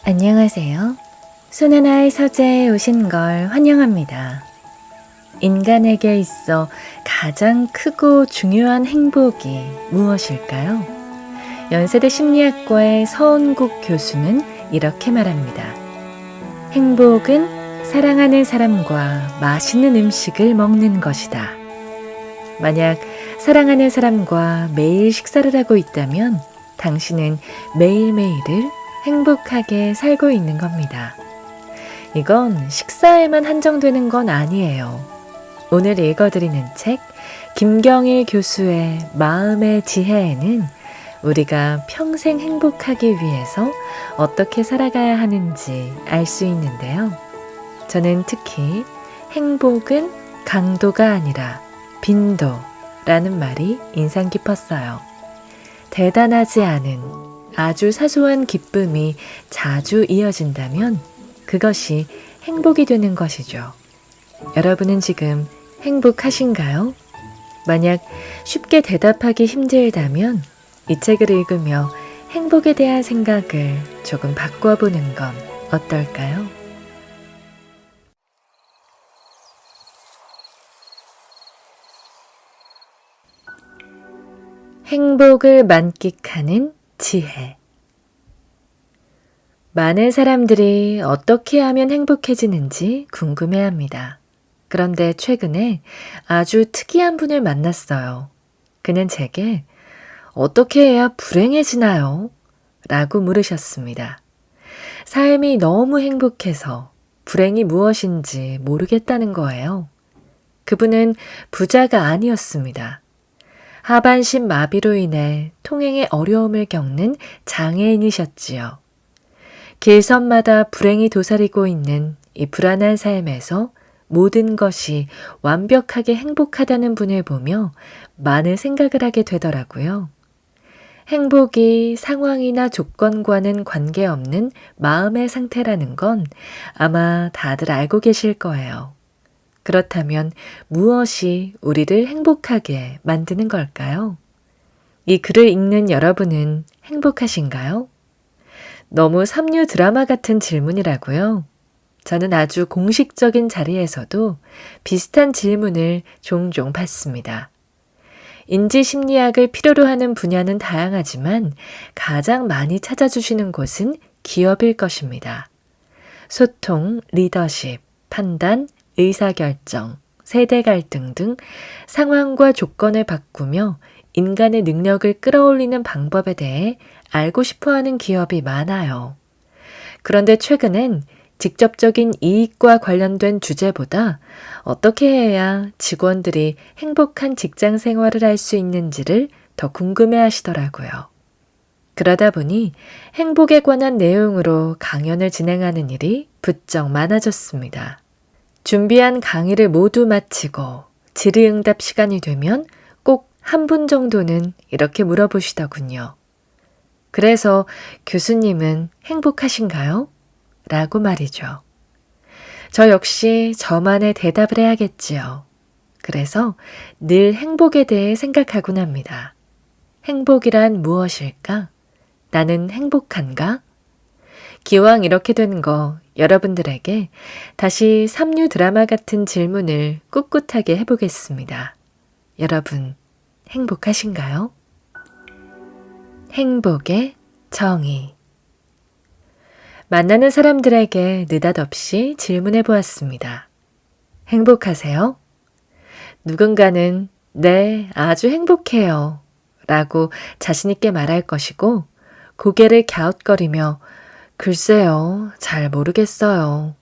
안녕하세요. 손하나의 서재에 오신 걸 환영합니다. 인간에게 있어 가장 크고 중요한 행복이 무엇일까요? 연세대 심리학과의 서은국 교수는 이렇게 말합니다. 행복은 사랑하는 사람과 맛있는 음식을 먹는 것이다. 만약 사랑하는 사람과 매일 식사를 하고 있다면 당신은 매일매일을 행복하게 살고 있는 겁니다. 이건 식사에만 한정되는 건 아니에요. 오늘 읽어드리는 책 김경일 교수의 마음의 지혜에는 우리가 평생 행복하기 위해서 어떻게 살아가야 하는지 알 수 있는데요. 저는 특히 행복은 강도가 아니라 빈도라는 말이 인상 깊었어요. 대단하지 않은 아주 사소한 기쁨이 자주 이어진다면 그것이 행복이 되는 것이죠. 여러분은 지금 행복하신가요? 만약 쉽게 대답하기 힘들다면 이 책을 읽으며 행복에 대한 생각을 조금 바꿔보는 건 어떨까요? 행복을 만끽하는 지혜. 많은 사람들이 어떻게 하면 행복해지는지 궁금해합니다. 그런데 최근에 아주 특이한 분을 만났어요. 그는 제게 어떻게 해야 불행해지나요? 라고 물으셨습니다. 삶이 너무 행복해서 불행이 무엇인지 모르겠다는 거예요. 그분은 부자가 아니었습니다. 하반신 마비로 인해 통행에 어려움을 겪는 장애인이셨지요. 길선마다 불행이 도사리고 있는 이 불안한 삶에서 모든 것이 완벽하게 행복하다는 분을 보며 많은 생각을 하게 되더라고요. 행복이 상황이나 조건과는 관계없는 마음의 상태라는 건 아마 다들 알고 계실 거예요. 그렇다면 무엇이 우리를 행복하게 만드는 걸까요? 이 글을 읽는 여러분은 행복하신가요? 너무 삼류 드라마 같은 질문이라고요? 저는 아주 공식적인 자리에서도 비슷한 질문을 종종 받습니다. 인지심리학을 필요로 하는 분야는 다양하지만 가장 많이 찾아주시는 곳은 기업일 것입니다. 소통, 리더십, 판단, 의사결정, 세대 갈등 등 상황과 조건을 바꾸며 인간의 능력을 끌어올리는 방법에 대해 알고 싶어하는 기업이 많아요. 그런데 최근엔 직접적인 이익과 관련된 주제보다 어떻게 해야 직원들이 행복한 직장 생활을 할 수 있는지를 더 궁금해 하시더라고요. 그러다 보니 행복에 관한 내용으로 강연을 진행하는 일이 부쩍 많아졌습니다. 준비한 강의를 모두 마치고 질의응답 시간이 되면 꼭 한 분 정도는 이렇게 물어보시더군요. 그래서 교수님은 행복하신가요? 라고 말이죠. 저 역시 저만의 대답을 해야겠지요. 그래서 늘 행복에 대해 생각하곤 합니다. 행복이란 무엇일까? 나는 행복한가? 기왕 이렇게 된 거 여러분들에게 다시 삼류 드라마 같은 질문을 꿋꿋하게 해보겠습니다. 여러분, 행복하신가요? 행복의 정의. 만나는 사람들에게 느닷없이 질문해 보았습니다. 행복하세요? 누군가는 네, 아주 행복해요 라고 자신있게 말할 것이고 고개를 갸웃거리며 글쎄요, 잘 모르겠어요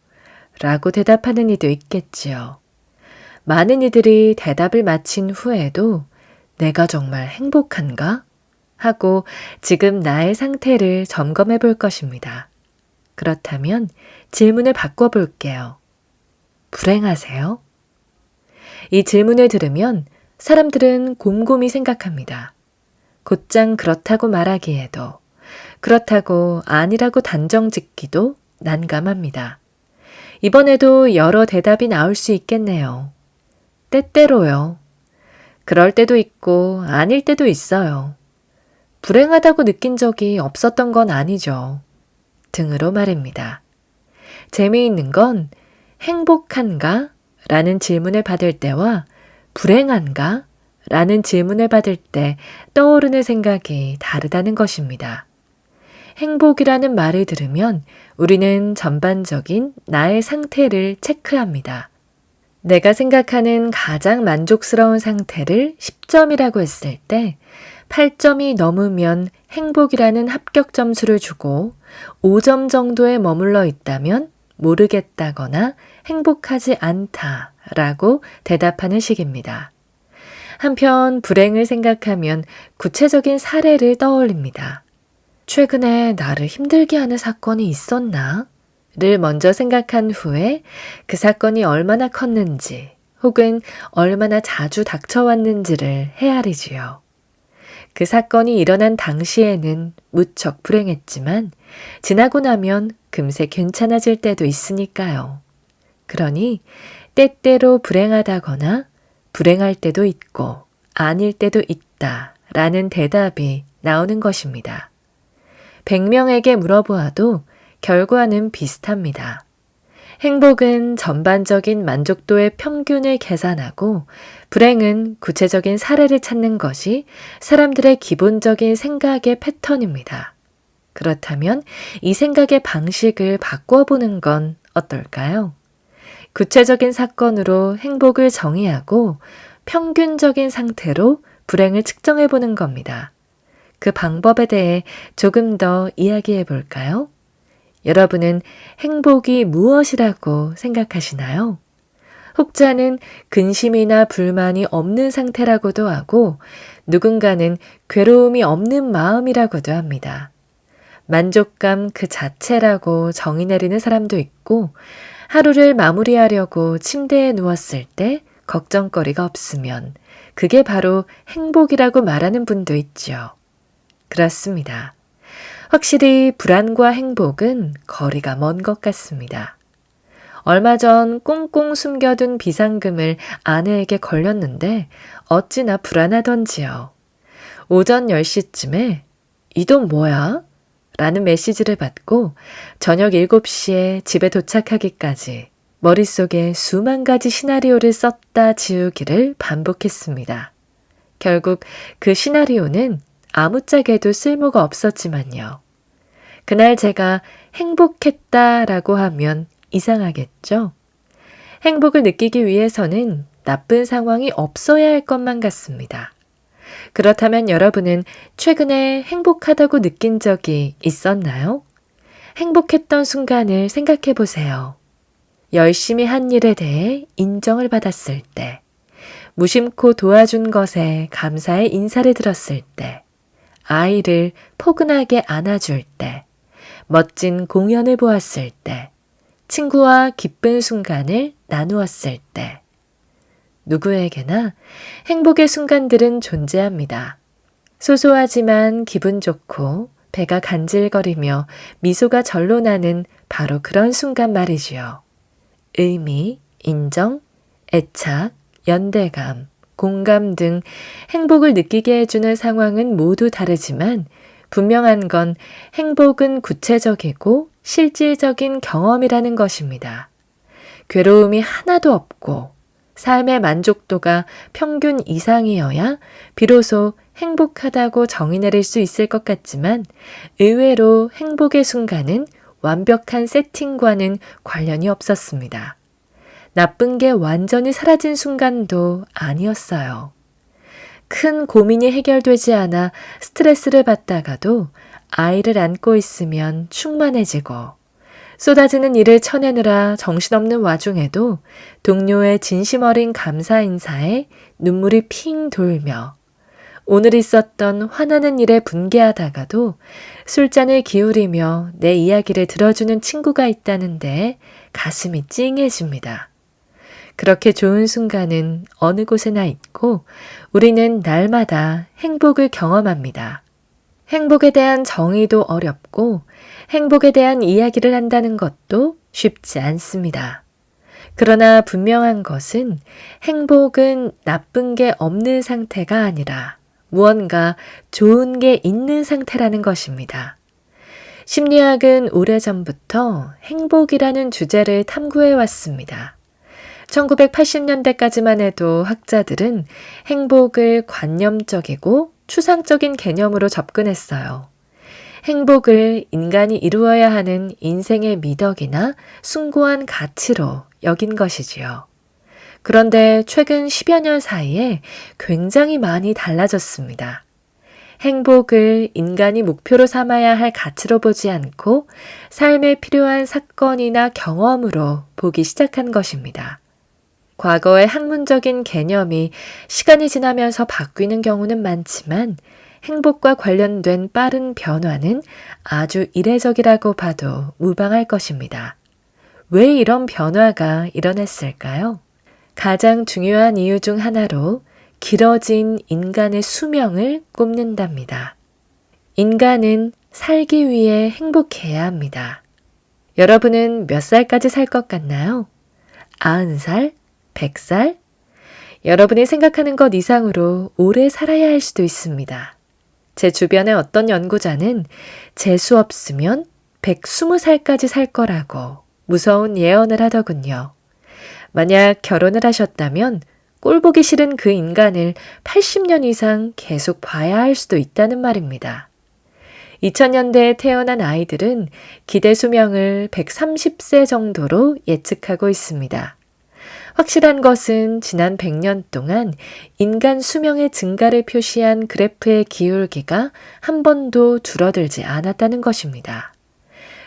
라고 대답하는 이도 있겠지요. 많은 이들이 대답을 마친 후에도 내가 정말 행복한가? 하고 지금 나의 상태를 점검해 볼 것입니다. 그렇다면 질문을 바꿔볼게요. 불행하세요? 이 질문을 들으면 사람들은 곰곰이 생각합니다. 곧장 그렇다고 말하기에도, 그렇다고 아니라고 단정 짓기도 난감합니다. 이번에도 여러 대답이 나올 수 있겠네요. 때때로요. 그럴 때도 있고 아닐 때도 있어요. 불행하다고 느낀 적이 없었던 건 아니죠. 등으로 말입니다. 재미있는 건 행복한가? 라는 질문을 받을 때와 불행한가? 라는 질문을 받을 때 떠오르는 생각이 다르다는 것입니다. 행복이라는 말을 들으면 우리는 전반적인 나의 상태를 체크합니다. 내가 생각하는 가장 만족스러운 상태를 10점이라고 했을 때 8점이 넘으면 행복이라는 합격 점수를 주고 5점 정도에 머물러 있다면 모르겠다거나 행복하지 않다라고 대답하는 식입니다. 한편 불행을 생각하면 구체적인 사례를 떠올립니다. 최근에 나를 힘들게 하는 사건이 있었나? 를 먼저 생각한 후에 그 사건이 얼마나 컸는지 혹은 얼마나 자주 닥쳐왔는지를 헤아리지요. 그 사건이 일어난 당시에는 무척 불행했지만 지나고 나면 금세 괜찮아질 때도 있으니까요. 그러니 때때로 불행하다거나 불행할 때도 있고 아닐 때도 있다 라는 대답이 나오는 것입니다. 100명에게 물어보아도 결과는 비슷합니다. 행복은 전반적인 만족도의 평균을 계산하고 불행은 구체적인 사례를 찾는 것이 사람들의 기본적인 생각의 패턴입니다. 그렇다면 이 생각의 방식을 바꿔보는 건 어떨까요? 구체적인 사건으로 행복을 정의하고 평균적인 상태로 불행을 측정해보는 겁니다. 그 방법에 대해 조금 더 이야기해 볼까요? 여러분은 행복이 무엇이라고 생각하시나요? 혹자는 근심이나 불만이 없는 상태라고도 하고 누군가는 괴로움이 없는 마음이라고도 합니다. 만족감 그 자체라고 정의 내리는 사람도 있고 하루를 마무리하려고 침대에 누웠을 때 걱정거리가 없으면 그게 바로 행복이라고 말하는 분도 있죠. 그렇습니다. 확실히 불안과 행복은 거리가 먼 것 같습니다. 얼마 전 꽁꽁 숨겨둔 비상금을 아내에게 걸렸는데 어찌나 불안하던지요. 오전 10시쯤에 이 돈 뭐야? 라는 메시지를 받고 저녁 7시에 집에 도착하기까지 머릿속에 수만 가지 시나리오를 썼다 지우기를 반복했습니다. 결국 그 시나리오는 아무짝에도 쓸모가 없었지만요. 그날 제가 행복했다라고 하면 이상하겠죠? 행복을 느끼기 위해서는 나쁜 상황이 없어야 할 것만 같습니다. 그렇다면 여러분은 최근에 행복하다고 느낀 적이 있었나요? 행복했던 순간을 생각해 보세요. 열심히 한 일에 대해 인정을 받았을 때, 무심코 도와준 것에 감사의 인사를 들었을 때, 아이를 포근하게 안아줄 때, 멋진 공연을 보았을 때, 친구와 기쁜 순간을 나누었을 때, 누구에게나 행복의 순간들은 존재합니다. 소소하지만 기분 좋고 배가 간질거리며 미소가 절로 나는 바로 그런 순간 말이지요. 의미, 인정, 애착, 연대감, 공감 등 행복을 느끼게 해주는 상황은 모두 다르지만 분명한 건 행복은 구체적이고 실질적인 경험이라는 것입니다. 괴로움이 하나도 없고 삶의 만족도가 평균 이상이어야 비로소 행복하다고 정의 내릴 수 있을 것 같지만 의외로 행복의 순간은 완벽한 세팅과는 관련이 없었습니다. 나쁜 게 완전히 사라진 순간도 아니었어요. 큰 고민이 해결되지 않아 스트레스를 받다가도 아이를 안고 있으면 충만해지고 쏟아지는 일을 쳐내느라 정신없는 와중에도 동료의 진심 어린 감사 인사에 눈물이 핑 돌며 오늘 있었던 화나는 일에 분개하다가도 술잔을 기울이며 내 이야기를 들어주는 친구가 있다는데 가슴이 찡해집니다. 그렇게 좋은 순간은 어느 곳에나 있고 우리는 날마다 행복을 경험합니다. 행복에 대한 정의도 어렵고 행복에 대한 이야기를 한다는 것도 쉽지 않습니다. 그러나 분명한 것은 행복은 나쁜 게 없는 상태가 아니라 무언가 좋은 게 있는 상태라는 것입니다. 심리학은 오래전부터 행복이라는 주제를 탐구해 왔습니다. 1980년대까지만 해도 학자들은 행복을 관념적이고 추상적인 개념으로 접근했어요. 행복을 인간이 이루어야 하는 인생의 미덕이나 숭고한 가치로 여긴 것이지요. 그런데 최근 10여 년 사이에 굉장히 많이 달라졌습니다. 행복을 인간이 목표로 삼아야 할 가치로 보지 않고 삶에 필요한 사건이나 경험으로 보기 시작한 것입니다. 과거의 학문적인 개념이 시간이 지나면서 바뀌는 경우는 많지만 행복과 관련된 빠른 변화는 아주 이례적이라고 봐도 무방할 것입니다. 왜 이런 변화가 일어났을까요? 가장 중요한 이유 중 하나로 길어진 인간의 수명을 꼽는답니다. 인간은 살기 위해 행복해야 합니다. 여러분은 몇 살까지 살 것 같나요? 90살? 100살? 여러분이 생각하는 것 이상으로 오래 살아야 할 수도 있습니다. 제 주변의 어떤 연구자는 재수 없으면 120살까지 살 거라고 무서운 예언을 하더군요. 만약 결혼을 하셨다면 꼴 보기 싫은 그 인간을 80년 이상 계속 봐야 할 수도 있다는 말입니다. 2000년대에 태어난 아이들은 기대 수명을 130세 정도로 예측하고 있습니다. 확실한 것은 지난 100년 동안 인간 수명의 증가를 표시한 그래프의 기울기가 한 번도 줄어들지 않았다는 것입니다.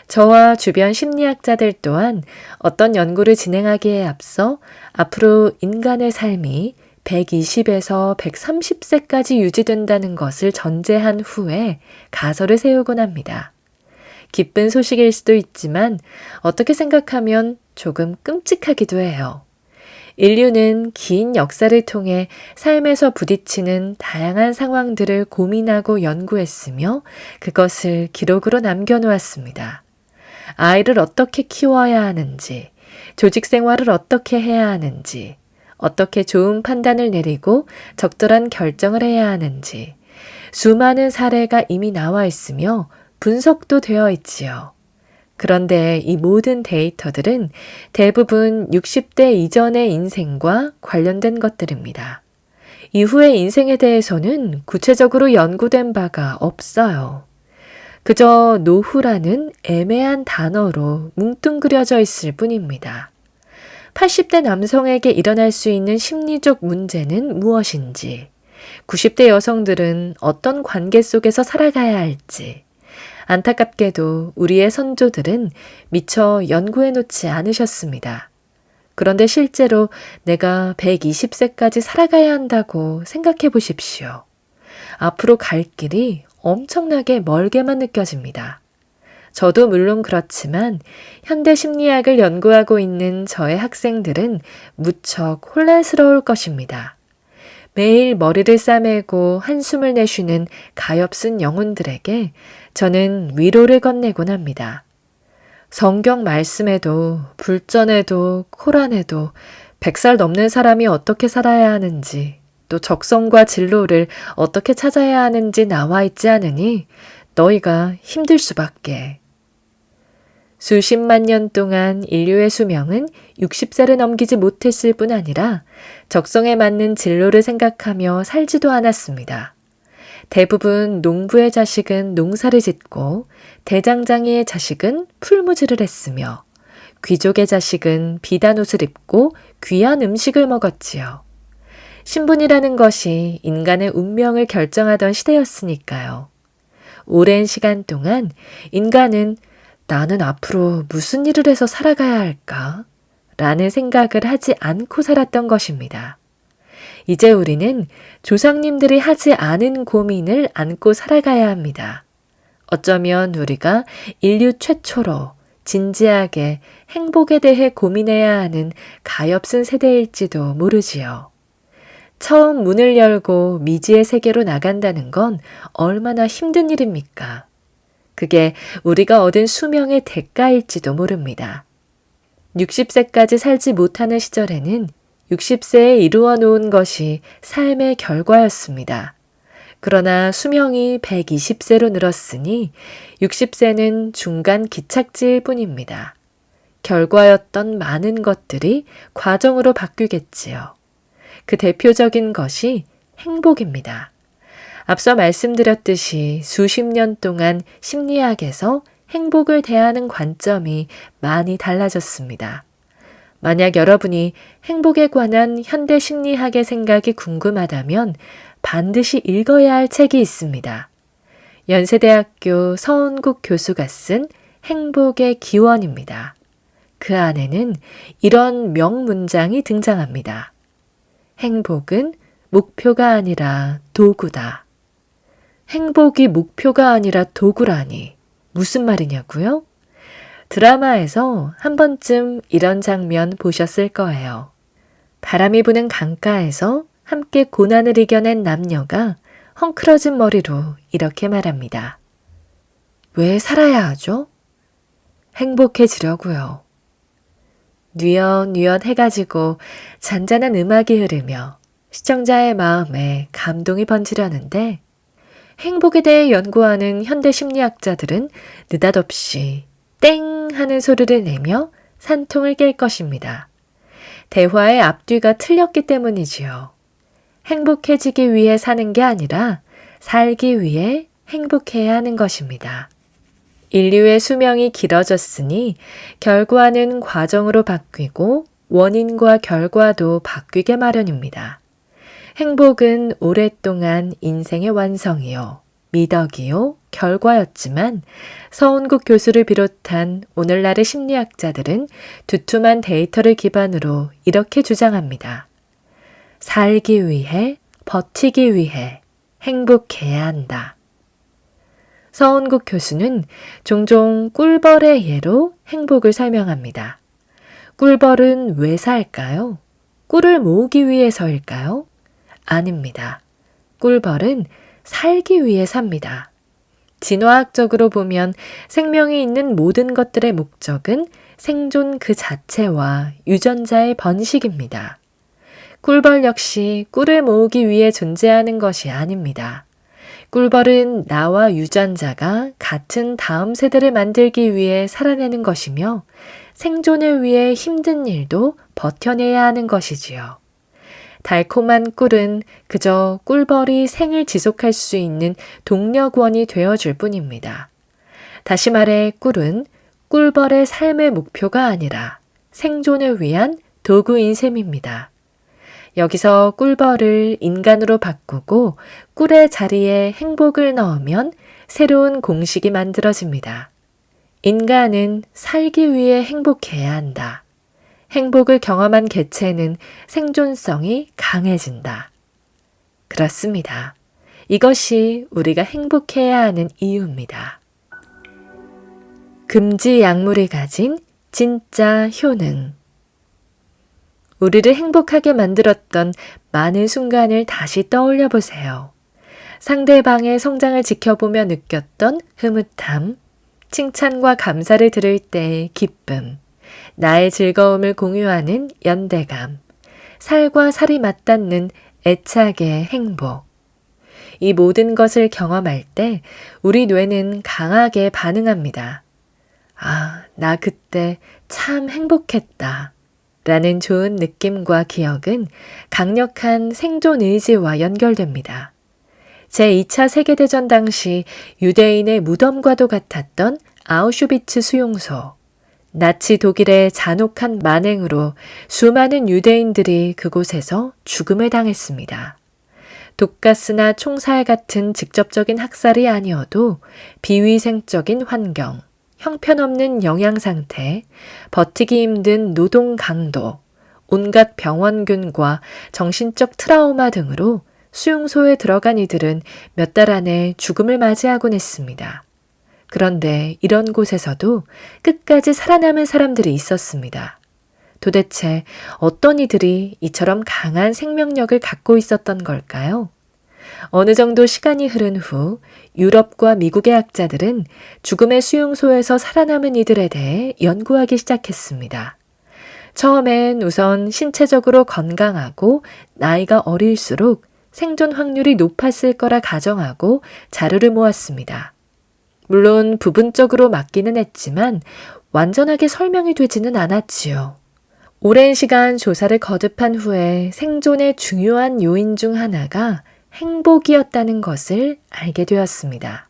저와 주변 심리학자들 또한 어떤 연구를 진행하기에 앞서 앞으로 인간의 삶이 120에서 130세까지 유지된다는 것을 전제한 후에 가설을 세우곤 합니다. 기쁜 소식일 수도 있지만 어떻게 생각하면 조금 끔찍하기도 해요. 인류는 긴 역사를 통해 삶에서 부딪히는 다양한 상황들을 고민하고 연구했으며 그것을 기록으로 남겨놓았습니다. 아이를 어떻게 키워야 하는지, 조직 생활을 어떻게 해야 하는지, 어떻게 좋은 판단을 내리고 적절한 결정을 해야 하는지, 수많은 사례가 이미 나와 있으며 분석도 되어 있지요. 그런데 이 모든 데이터들은 대부분 60대 이전의 인생과 관련된 것들입니다. 이후의 인생에 대해서는 구체적으로 연구된 바가 없어요. 그저 노후라는 애매한 단어로 뭉뚱그려져 있을 뿐입니다. 80대 남성에게 일어날 수 있는 심리적 문제는 무엇인지, 90대 여성들은 어떤 관계 속에서 살아가야 할지, 안타깝게도 우리의 선조들은 미처 연구해 놓지 않으셨습니다. 그런데 실제로 내가 120세까지 살아가야 한다고 생각해 보십시오. 앞으로 갈 길이 엄청나게 멀게만 느껴집니다. 저도 물론 그렇지만 현대 심리학을 연구하고 있는 저의 학생들은 무척 혼란스러울 것입니다. 매일 머리를 싸매고 한숨을 내쉬는 가엾은 영혼들에게 저는 위로를 건네곤 합니다. 성경 말씀에도 불전에도 코란에도 100살 넘는 사람이 어떻게 살아야 하는지 또 적성과 진로를 어떻게 찾아야 하는지 나와 있지 않으니 너희가 힘들 수밖에. 수십만 년 동안 인류의 수명은 60세를 넘기지 못했을 뿐 아니라 적성에 맞는 진로를 생각하며 살지도 않았습니다. 대부분 농부의 자식은 농사를 짓고 대장장이의 자식은 풀무지를 했으며 귀족의 자식은 비단 옷을 입고 귀한 음식을 먹었지요. 신분이라는 것이 인간의 운명을 결정하던 시대였으니까요. 오랜 시간 동안 인간은 나는 앞으로 무슨 일을 해서 살아가야 할까? 라는 생각을 하지 않고 살았던 것입니다. 이제 우리는 조상님들이 하지 않은 고민을 안고 살아가야 합니다. 어쩌면 우리가 인류 최초로 진지하게 행복에 대해 고민해야 하는 가엾은 세대일지도 모르지요. 처음 문을 열고 미지의 세계로 나간다는 건 얼마나 힘든 일입니까? 그게 우리가 얻은 수명의 대가일지도 모릅니다. 60세까지 살지 못하는 시절에는 60세에 이루어 놓은 것이 삶의 결과였습니다. 그러나 수명이 120세로 늘었으니 60세는 중간 기착지일 뿐입니다. 결과였던 많은 것들이 과정으로 바뀌겠지요. 그 대표적인 것이 행복입니다. 앞서 말씀드렸듯이 수십 년 동안 심리학에서 행복을 대하는 관점이 많이 달라졌습니다. 만약 여러분이 행복에 관한 현대 심리학의 생각이 궁금하다면 반드시 읽어야 할 책이 있습니다. 연세대학교 서은국 교수가 쓴 행복의 기원입니다. 그 안에는 이런 명문장이 등장합니다. 행복은 목표가 아니라 도구다. 행복이 목표가 아니라 도구라니 무슨 말이냐고요? 드라마에서 한 번쯤 이런 장면 보셨을 거예요. 바람이 부는 강가에서 함께 고난을 이겨낸 남녀가 헝클어진 머리로 이렇게 말합니다. 왜 살아야 하죠? 행복해지려고요. 뉘엿뉘엿 해가지고 잔잔한 음악이 흐르며 시청자의 마음에 감동이 번지려는데 행복에 대해 연구하는 현대 심리학자들은 느닷없이 땡 하는 소리를 내며 산통을 깰 것입니다. 대화의 앞뒤가 틀렸기 때문이지요. 행복해지기 위해 사는 게 아니라 살기 위해 행복해야 하는 것입니다. 인류의 수명이 길어졌으니 결과는 과정으로 바뀌고 원인과 결과도 바뀌게 마련입니다. 행복은 오랫동안 인생의 완성이요, 미덕이요, 결과였지만 서은국 교수를 비롯한 오늘날의 심리학자들은 두툼한 데이터를 기반으로 이렇게 주장합니다. 살기 위해, 버티기 위해 행복해야 한다. 서은국 교수는 종종 꿀벌의 예로 행복을 설명합니다. 꿀벌은 왜 살까요? 꿀을 모으기 위해서일까요? 아닙니다. 꿀벌은 살기 위해 삽니다. 진화학적으로 보면 생명이 있는 모든 것들의 목적은 생존 그 자체와 유전자의 번식입니다. 꿀벌 역시 꿀을 모으기 위해 존재하는 것이 아닙니다. 꿀벌은 나와 유전자가 같은 다음 세대를 만들기 위해 살아내는 것이며 생존을 위해 힘든 일도 버텨내야 하는 것이지요. 달콤한 꿀은 그저 꿀벌이 생을 지속할 수 있는 동력원이 되어줄 뿐입니다. 다시 말해 꿀은 꿀벌의 삶의 목표가 아니라 생존을 위한 도구인 셈입니다. 여기서 꿀벌을 인간으로 바꾸고 꿀의 자리에 행복을 넣으면 새로운 공식이 만들어집니다. 인간은 살기 위해 행복해야 한다. 행복을 경험한 개체는 생존성이 강해진다. 그렇습니다. 이것이 우리가 행복해야 하는 이유입니다. 금지 약물이 가진 진짜 효능. 우리를 행복하게 만들었던 많은 순간을 다시 떠올려 보세요. 상대방의 성장을 지켜보며 느꼈던 흐뭇함, 칭찬과 감사를 들을 때의 기쁨, 나의 즐거움을 공유하는 연대감, 살과 살이 맞닿는 애착의 행복. 이 모든 것을 경험할 때 우리 뇌는 강하게 반응합니다. 아, 나 그때 참 행복했다. 라는 좋은 느낌과 기억은 강력한 생존 의지와 연결됩니다. 제2차 세계대전 당시 유대인의 무덤과도 같았던 아우슈비츠 수용소. 나치 독일의 잔혹한 만행으로 수많은 유대인들이 그곳에서 죽음을 당했습니다. 독가스나 총살 같은 직접적인 학살이 아니어도 비위생적인 환경, 형편없는 영양 상태, 버티기 힘든 노동 강도, 온갖 병원균과 정신적 트라우마 등으로 수용소에 들어간 이들은 몇 달 안에 죽음을 맞이하곤 했습니다. 그런데 이런 곳에서도 끝까지 살아남은 사람들이 있었습니다. 도대체 어떤 이들이 이처럼 강한 생명력을 갖고 있었던 걸까요? 어느 정도 시간이 흐른 후 유럽과 미국의 학자들은 죽음의 수용소에서 살아남은 이들에 대해 연구하기 시작했습니다. 처음엔 우선 신체적으로 건강하고 나이가 어릴수록 생존 확률이 높았을 거라 가정하고 자료를 모았습니다. 물론 부분적으로 맞기는 했지만 완전하게 설명이 되지는 않았지요. 오랜 시간 조사를 거듭한 후에 생존의 중요한 요인 중 하나가 행복이었다는 것을 알게 되었습니다.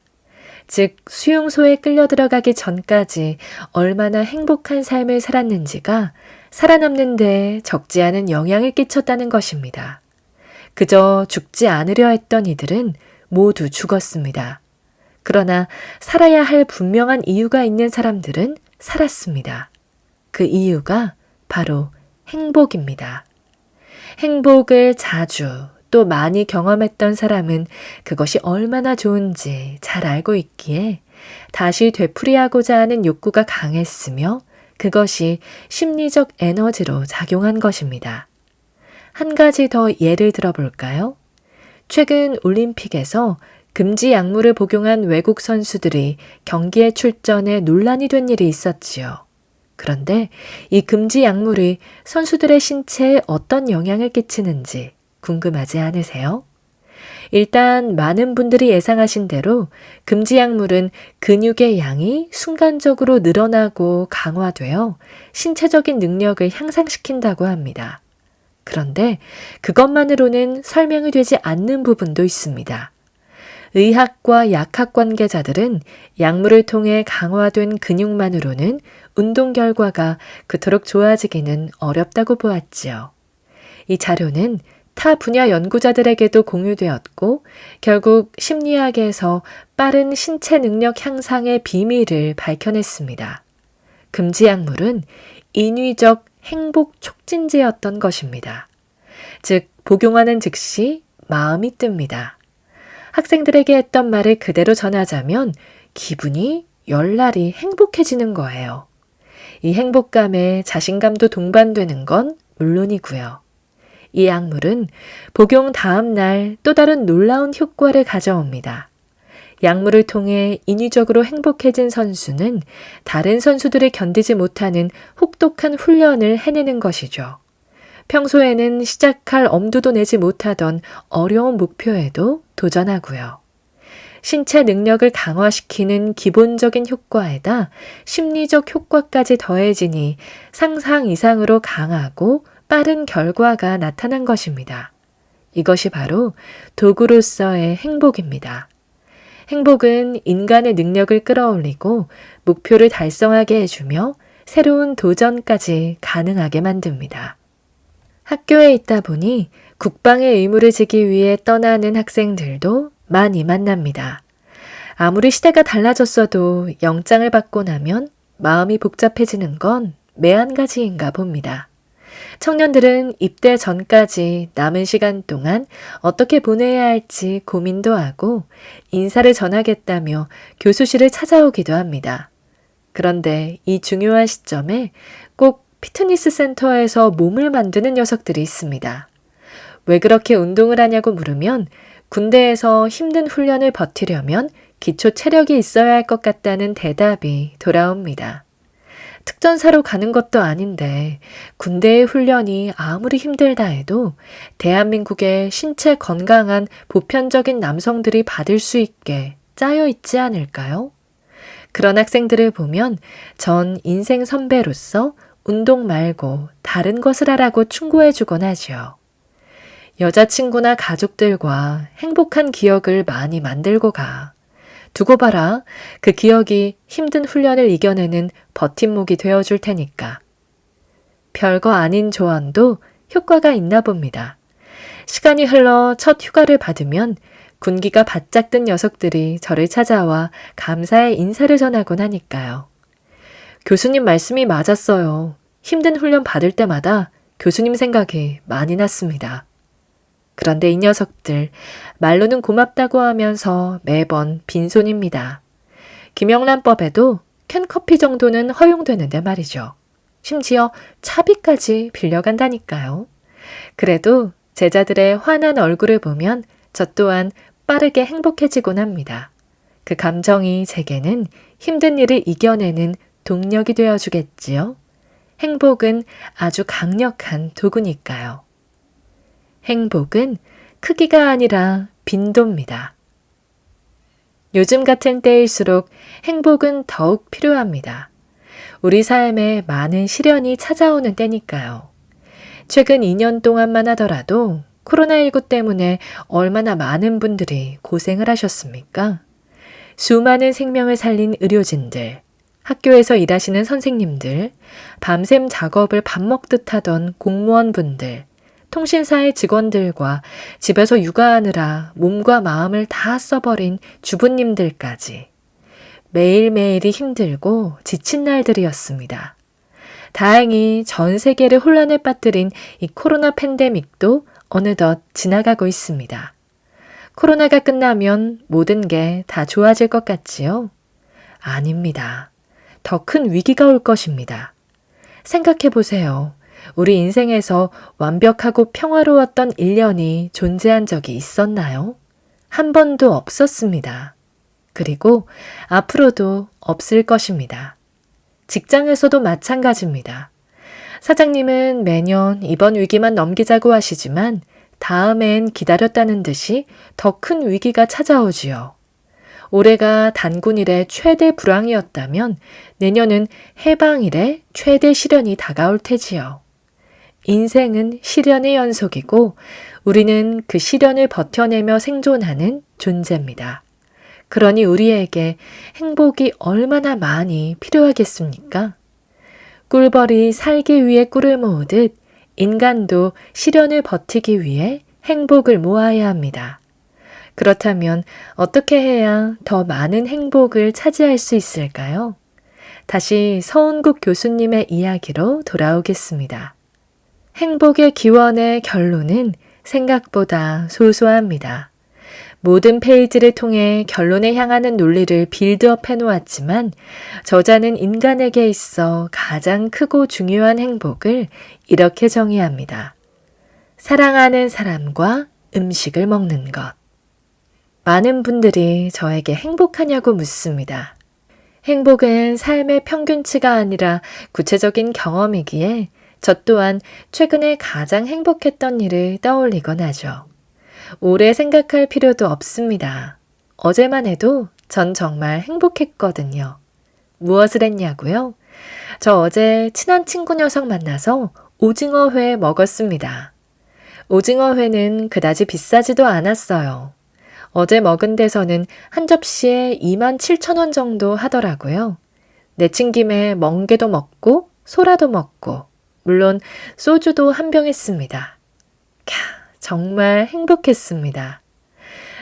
즉, 수용소에 끌려 들어가기 전까지 얼마나 행복한 삶을 살았는지가 살아남는 데 적지 않은 영향을 끼쳤다는 것입니다. 그저 죽지 않으려 했던 이들은 모두 죽었습니다. 그러나 살아야 할 분명한 이유가 있는 사람들은 살았습니다. 그 이유가 바로 행복입니다. 행복을 자주 또 많이 경험했던 사람은 그것이 얼마나 좋은지 잘 알고 있기에 다시 되풀이하고자 하는 욕구가 강했으며 그것이 심리적 에너지로 작용한 것입니다. 한 가지 더 예를 들어볼까요? 최근 올림픽에서 금지 약물을 복용한 외국 선수들이 경기에 출전해 논란이 된 일이 있었지요. 그런데 이 금지 약물이 선수들의 신체에 어떤 영향을 끼치는지 궁금하지 않으세요? 일단 많은 분들이 예상하신 대로 금지 약물은 근육의 양이 순간적으로 늘어나고 강화되어 신체적인 능력을 향상시킨다고 합니다. 그런데 그것만으로는 설명이 되지 않는 부분도 있습니다. 의학과 약학 관계자들은 약물을 통해 강화된 근육만으로는 운동 결과가 그토록 좋아지기는 어렵다고 보았지요. 이 자료는 타 분야 연구자들에게도 공유되었고 결국 심리학에서 빠른 신체 능력 향상의 비밀을 밝혀냈습니다. 금지 약물은 인위적 행복 촉진제였던 것입니다. 즉, 복용하는 즉시 마음이 뜹니다. 학생들에게 했던 말을 그대로 전하자면 기분이 열날이 행복해지는 거예요. 이 행복감에 자신감도 동반되는 건 물론이고요. 이 약물은 복용 다음 날 또 다른 놀라운 효과를 가져옵니다. 약물을 통해 인위적으로 행복해진 선수는 다른 선수들이 견디지 못하는 혹독한 훈련을 해내는 것이죠. 평소에는 시작할 엄두도 내지 못하던 어려운 목표에도 도전하고요. 신체 능력을 강화시키는 기본적인 효과에다 심리적 효과까지 더해지니 상상 이상으로 강하고 빠른 결과가 나타난 것입니다. 이것이 바로 도구로서의 행복입니다. 행복은 인간의 능력을 끌어올리고 목표를 달성하게 해주며 새로운 도전까지 가능하게 만듭니다. 학교에 있다 보니 국방의 의무를 지기 위해 떠나는 학생들도 많이 만납니다. 아무리 시대가 달라졌어도 영장을 받고 나면 마음이 복잡해지는 건 매한가지인가 봅니다. 청년들은 입대 전까지 남은 시간 동안 어떻게 보내야 할지 고민도 하고 인사를 전하겠다며 교수실을 찾아오기도 합니다. 그런데 이 중요한 시점에 꼭 피트니스 센터에서 몸을 만드는 녀석들이 있습니다. 왜 그렇게 운동을 하냐고 물으면 군대에서 힘든 훈련을 버티려면 기초 체력이 있어야 할 것 같다는 대답이 돌아옵니다. 특전사로 가는 것도 아닌데 군대의 훈련이 아무리 힘들다 해도 대한민국의 신체 건강한 보편적인 남성들이 받을 수 있게 짜여 있지 않을까요? 그런 학생들을 보면 전 인생 선배로서 운동 말고 다른 것을 하라고 충고해주곤 하죠. 여자친구나 가족들과 행복한 기억을 많이 만들고 가. 두고 봐라. 그 기억이 힘든 훈련을 이겨내는 버팀목이 되어줄 테니까. 별거 아닌 조언도 효과가 있나 봅니다. 시간이 흘러 첫 휴가를 받으면 군기가 바짝 든 녀석들이 저를 찾아와 감사의 인사를 전하곤 하니까요. 교수님 말씀이 맞았어요. 힘든 훈련 받을 때마다 교수님 생각이 많이 났습니다. 그런데 이 녀석들 말로는 고맙다고 하면서 매번 빈손입니다. 김영란법에도 캔커피 정도는 허용되는데 말이죠. 심지어 차비까지 빌려간다니까요. 그래도 제자들의 환한 얼굴을 보면 저 또한 빠르게 행복해지곤 합니다. 그 감정이 제게는 힘든 일을 이겨내는 동력이 되어주겠지요. 행복은 아주 강력한 도구니까요. 행복은 크기가 아니라 빈도입니다. 요즘 같은 때일수록 행복은 더욱 필요합니다. 우리 삶에 많은 시련이 찾아오는 때니까요. 최근 2년 동안만 하더라도 코로나19 때문에 얼마나 많은 분들이 고생을 하셨습니까? 수많은 생명을 살린 의료진들, 학교에서 일하시는 선생님들, 밤샘 작업을 밥 먹듯 하던 공무원분들, 통신사의 직원들과 집에서 육아하느라 몸과 마음을 다 써버린 주부님들까지 매일매일이 힘들고 지친 날들이었습니다. 다행히 전 세계를 혼란에 빠뜨린 이 코로나 팬데믹도 어느덧 지나가고 있습니다. 코로나가 끝나면 모든 게 다 좋아질 것 같지요? 아닙니다. 더 큰 위기가 올 것입니다. 생각해 보세요. 우리 인생에서 완벽하고 평화로웠던 1년이 존재한 적이 있었나요? 한 번도 없었습니다. 그리고 앞으로도 없을 것입니다. 직장에서도 마찬가지입니다. 사장님은 매년 이번 위기만 넘기자고 하시지만 다음엔 기다렸다는 듯이 더 큰 위기가 찾아오지요. 올해가 단군 이래 최대 불황이었다면 내년은 해방 이래 최대 시련이 다가올 테지요. 인생은 시련의 연속이고 우리는 그 시련을 버텨내며 생존하는 존재입니다. 그러니 우리에게 행복이 얼마나 많이 필요하겠습니까? 꿀벌이 살기 위해 꿀을 모으듯 인간도 시련을 버티기 위해 행복을 모아야 합니다. 그렇다면 어떻게 해야 더 많은 행복을 차지할 수 있을까요? 다시 서운국 교수님의 이야기로 돌아오겠습니다. 행복의 기원의 결론은 생각보다 소소합니다. 모든 페이지를 통해 결론에 향하는 논리를 빌드업 해놓았지만 저자는 인간에게 있어 가장 크고 중요한 행복을 이렇게 정의합니다. 사랑하는 사람과 음식을 먹는 것. 많은 분들이 저에게 행복하냐고 묻습니다. 행복은 삶의 평균치가 아니라 구체적인 경험이기에 저 또한 최근에 가장 행복했던 일을 떠올리곤 하죠. 오래 생각할 필요도 없습니다. 어제만 해도 전 정말 행복했거든요. 무엇을 했냐고요? 저 어제 친한 친구 녀석 만나서 오징어회 먹었습니다. 오징어회는 그다지 비싸지도 않았어요. 어제 먹은 데서는 한 접시에 27,000원 정도 하더라고요. 내친 김에 멍게도 먹고 소라도 먹고 물론 소주도 한 병 했습니다. 정말 행복했습니다.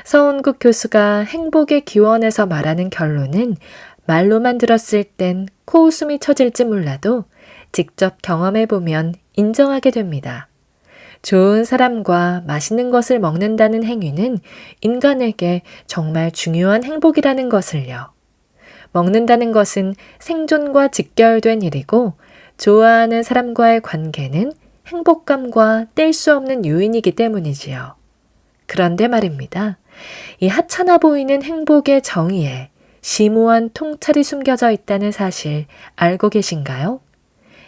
서운국 교수가 행복의 기원에서 말하는 결론은 말로만 들었을 땐 코웃음이 쳐질지 몰라도 직접 경험해보면 인정하게 됩니다. 좋은 사람과 맛있는 것을 먹는다는 행위는 인간에게 정말 중요한 행복이라는 것을요. 먹는다는 것은 생존과 직결된 일이고 좋아하는 사람과의 관계는 행복감과 뗄 수 없는 요인이기 때문이지요. 그런데 말입니다. 이 하찮아 보이는 행복의 정의에 심오한 통찰이 숨겨져 있다는 사실 알고 계신가요?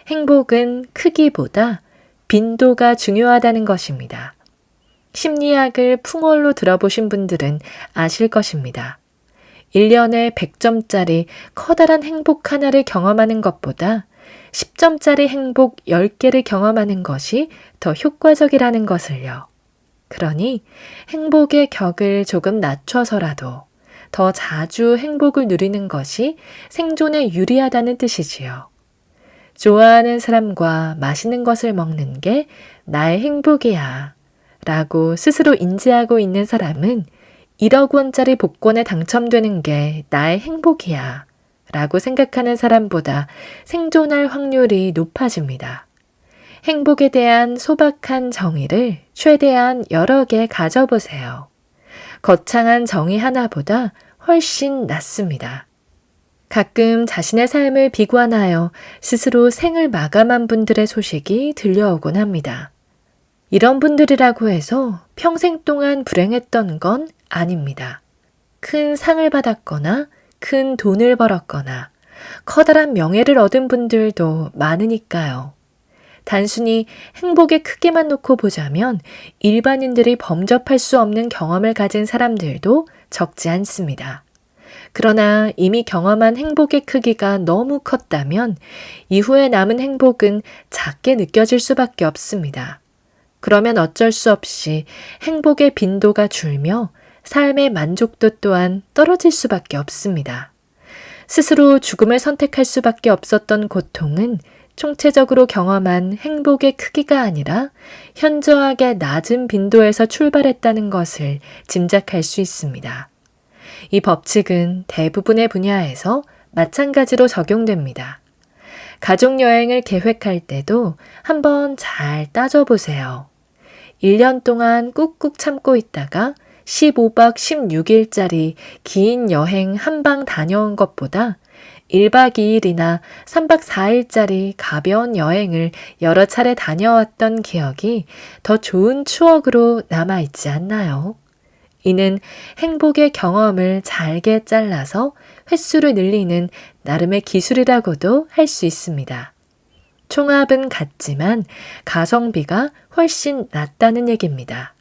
행복은 크기보다 빈도가 중요하다는 것입니다. 심리학을 풍월로 들어보신 분들은 아실 것입니다. 1년에 100점짜리 커다란 행복 하나를 경험하는 것보다 10점짜리 행복 10개를 경험하는 것이 더 효과적이라는 것을요. 그러니 행복의 격을 조금 낮춰서라도 더 자주 행복을 누리는 것이 생존에 유리하다는 뜻이지요. 좋아하는 사람과 맛있는 것을 먹는 게 나의 행복이야 라고 스스로 인지하고 있는 사람은 1억 원짜리 복권에 당첨되는 게 나의 행복이야 라고 생각하는 사람보다 생존할 확률이 높아집니다. 행복에 대한 소박한 정의를 최대한 여러 개 가져보세요. 거창한 정의 하나보다 훨씬 낫습니다. 가끔 자신의 삶을 비관하여 스스로 생을 마감한 분들의 소식이 들려오곤 합니다. 이런 분들이라고 해서 평생 동안 불행했던 건 아닙니다. 큰 상을 받았거나 큰 돈을 벌었거나 커다란 명예를 얻은 분들도 많으니까요. 단순히 행복의 크기만 놓고 보자면 일반인들이 범접할 수 없는 경험을 가진 사람들도 적지 않습니다. 그러나 이미 경험한 행복의 크기가 너무 컸다면 이후에 남은 행복은 작게 느껴질 수밖에 없습니다. 그러면 어쩔 수 없이 행복의 빈도가 줄며 삶의 만족도 또한 떨어질 수밖에 없습니다. 스스로 죽음을 선택할 수밖에 없었던 고통은 총체적으로 경험한 행복의 크기가 아니라 현저하게 낮은 빈도에서 출발했다는 것을 짐작할 수 있습니다. 이 법칙은 대부분의 분야에서 마찬가지로 적용됩니다. 가족여행을 계획할 때도 한번 잘 따져보세요. 1년 동안 꾹꾹 참고 있다가 15박 16일짜리 긴 여행 한 방 다녀온 것보다 1박 2일이나 3박 4일짜리 가벼운 여행을 여러 차례 다녀왔던 기억이 더 좋은 추억으로 남아있지 않나요? 이는 행복의 경험을 잘게 잘라서 횟수를 늘리는 나름의 기술이라고도 할 수 있습니다. 총합은 같지만 가성비가 훨씬 낮다는 얘기입니다.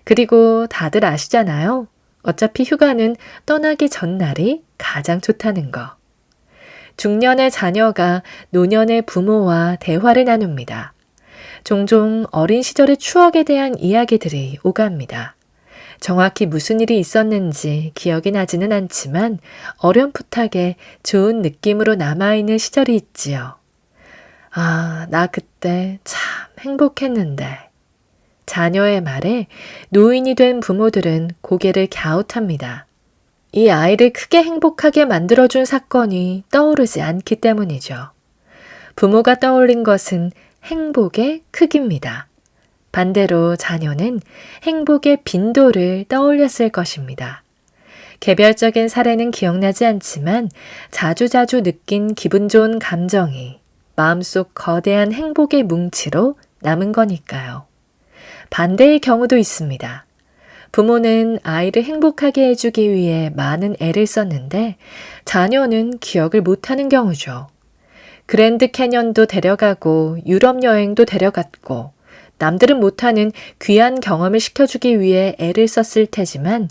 그리고 다들 아시잖아요. 어차피 휴가는 떠나기 전날이 가장 좋다는 거. 중년의 자녀가 노년의 부모와 대화를 나눕니다. 종종 어린 시절의 추억에 대한 이야기들이 오갑니다. 정확히 무슨 일이 있었는지 기억이 나지는 않지만 어렴풋하게 좋은 느낌으로 남아있는 시절이 있지요. 아, 나 그때 참 행복했는데. 자녀의 말에 노인이 된 부모들은 고개를 갸웃합니다. 이 아이를 크게 행복하게 만들어준 사건이 떠오르지 않기 때문이죠. 부모가 떠올린 것은 행복의 크기입니다. 반대로 자녀는 행복의 빈도를 떠올렸을 것입니다. 개별적인 사례는 기억나지 않지만 자주자주 느낀 기분 좋은 감정이 마음속 거대한 행복의 뭉치로 남은 거니까요. 반대의 경우도 있습니다. 부모는 아이를 행복하게 해주기 위해 많은 애를 썼는데 자녀는 기억을 못하는 경우죠. 그랜드 캐년도 데려가고 유럽 여행도 데려갔고 남들은 못하는 귀한 경험을 시켜주기 위해 애를 썼을 테지만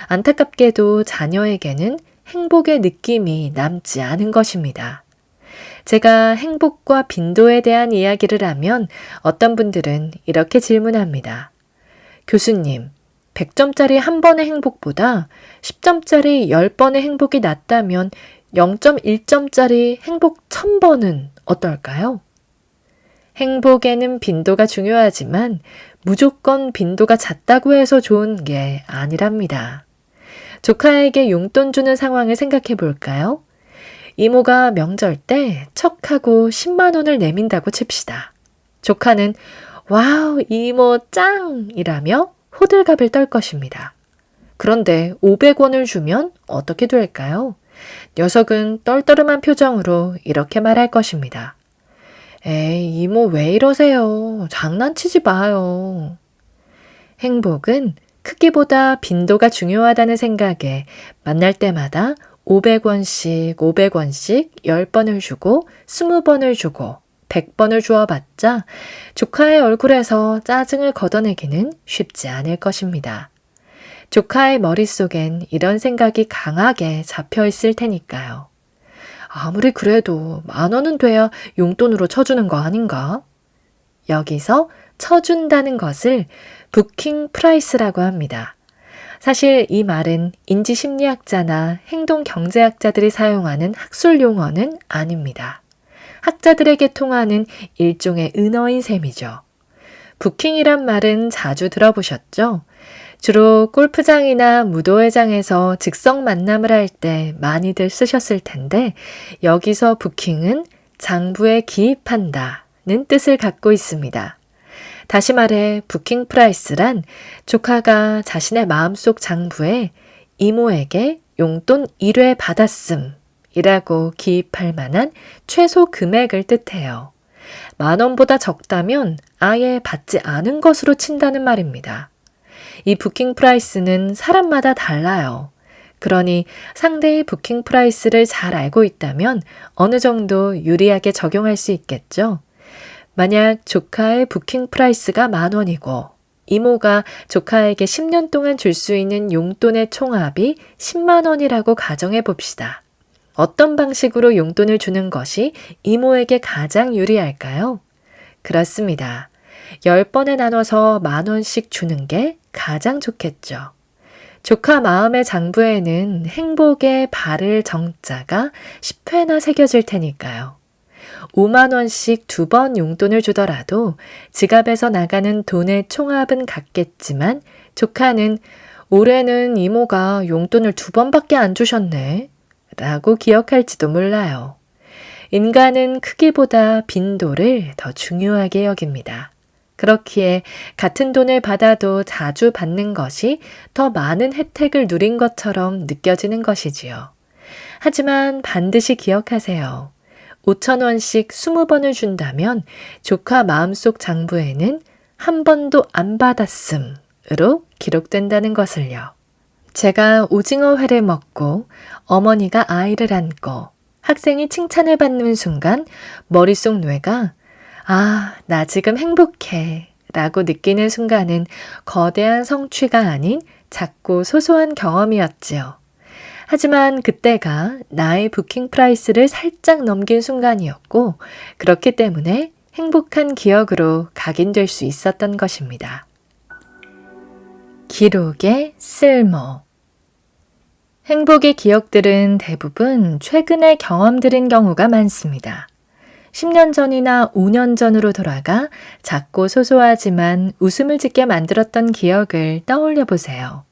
안타깝게도 자녀에게는 행복의 느낌이 남지 않은 것입니다. 제가 행복과 빈도에 대한 이야기를 하면 어떤 분들은 이렇게 질문합니다. 교수님, 100점짜리 한 번의 행복보다 10점짜리 10번의 행복이 낫다면 0.1점짜리 행복 1000번은 어떨까요? 행복에는 빈도가 중요하지만 무조건 빈도가 잦다고 해서 좋은 게 아니랍니다. 조카에게 용돈 주는 상황을 생각해 볼까요? 이모가 명절 때 척하고 10만 원을 내민다고 칩시다. 조카는 와우 이모 짱이라며 호들갑을 떨 것입니다. 그런데 500원을 주면 어떻게 될까요? 녀석은 떨떠름한 표정으로 이렇게 말할 것입니다. 에이 이모 왜 이러세요? 장난치지 마요. 행복은 크기보다 빈도가 중요하다는 생각에 만날 때마다 500원씩 500원씩 10번을 주고 20번을 주고 100번을 주어봤자 조카의 얼굴에서 짜증을 걷어내기는 쉽지 않을 것입니다. 조카의 머릿속엔 이런 생각이 강하게 잡혀 있을 테니까요. 아무리 그래도 10,000원은 돼야 용돈으로 쳐주는 거 아닌가? 여기서 쳐준다는 것을 부킹 프라이스라고 합니다. 사실 이 말은 인지심리학자나 행동경제학자들이 사용하는 학술 용어는 아닙니다. 학자들에게 통하는 일종의 은어인 셈이죠. 부킹이란 말은 자주 들어보셨죠? 주로 골프장이나 무도회장에서 즉석 만남을 할 때 많이들 쓰셨을 텐데 여기서 부킹은 장부에 기입한다는 뜻을 갖고 있습니다. 다시 말해 부킹 프라이스란 조카가 자신의 마음속 장부에 이모에게 용돈 1회 받았음 이라고 기입할 만한 최소 금액을 뜻해요. 10,000원보다 적다면 아예 받지 않은 것으로 친다는 말입니다. 이 부킹 프라이스는 사람마다 달라요. 그러니 상대의 부킹 프라이스를 잘 알고 있다면 어느 정도 유리하게 적용할 수 있겠죠. 만약 조카의 부킹 프라이스가 10,000원이고 이모가 조카에게 10년 동안 줄 수 있는 용돈의 총합이 10만 원이라고 가정해 봅시다. 어떤 방식으로 용돈을 주는 것이 이모에게 가장 유리할까요? 그렇습니다. 10번에 나눠서 10,000원씩 주는 게 가장 좋겠죠. 조카 마음의 장부에는 행복의 바를 정자가 10회나 새겨질 테니까요. 5만 원씩 2번 용돈을 주더라도 지갑에서 나가는 돈의 총합은 같겠지만 조카는 올해는 이모가 용돈을 2번밖에 안 주셨네 라고 기억할지도 몰라요. 인간은 크기보다 빈도를 더 중요하게 여깁니다. 그렇기에 같은 돈을 받아도 자주 받는 것이 더 많은 혜택을 누린 것처럼 느껴지는 것이지요. 하지만 반드시 기억하세요. 5,000원씩 20번을 준다면 조카 마음속 장부에는 한 번도 안 받았음으로 기록된다는 것을요. 제가 오징어회를 먹고 어머니가 아이를 안고 학생이 칭찬을 받는 순간 머릿속 뇌가 아, 나 지금 행복해 라고 느끼는 순간은 거대한 성취가 아닌 작고 소소한 경험이었지요. 하지만 그때가 나의 부킹 프라이스를 살짝 넘긴 순간이었고 그렇기 때문에 행복한 기억으로 각인될 수 있었던 것입니다. 기록의 쓸모. 행복의 기억들은 대부분 최근의 경험들인 경우가 많습니다. 10년 전이나 5년 전으로 돌아가 작고 소소하지만 웃음을 짓게 만들었던 기억을 떠올려 보세요.